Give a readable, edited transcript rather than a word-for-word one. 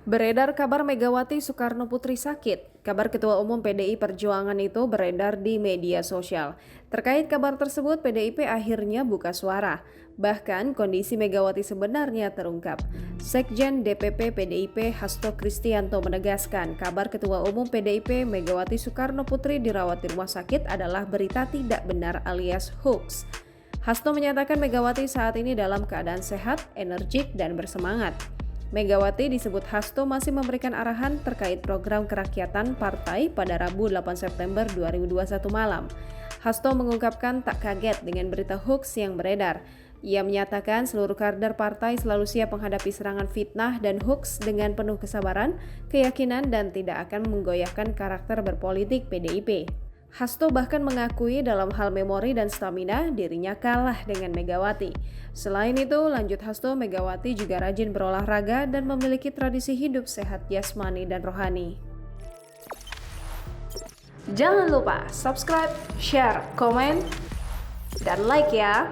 Beredar kabar Megawati Soekarno Putri sakit. Kabar Ketua Umum PDI Perjuangan itu beredar di media sosial. Terkait kabar tersebut, PDIP akhirnya buka suara. Bahkan kondisi Megawati sebenarnya terungkap. Sekjen DPP PDIP Hasto Kristianto menegaskan kabar Ketua Umum PDIP Megawati Soekarno Putri dirawat di rumah sakit adalah berita tidak benar alias hoax. Hasto menyatakan Megawati saat ini dalam keadaan sehat, energik, dan bersemangat. Megawati disebut Hasto masih memberikan arahan terkait program kerakyatan partai pada Rabu 8 September 2021 malam. Hasto mengungkapkan tak kaget dengan berita hoax yang beredar. Ia menyatakan seluruh kader partai selalu siap menghadapi serangan fitnah dan hoax dengan penuh kesabaran, keyakinan, dan tidak akan menggoyahkan karakter berpolitik PDIP. Hasto bahkan mengakui dalam hal memori dan stamina dirinya kalah dengan Megawati. Selain itu, lanjut Hasto, Megawati juga rajin berolahraga dan memiliki tradisi hidup sehat jasmani dan rohani. Jangan lupa subscribe, share, komen, dan like ya!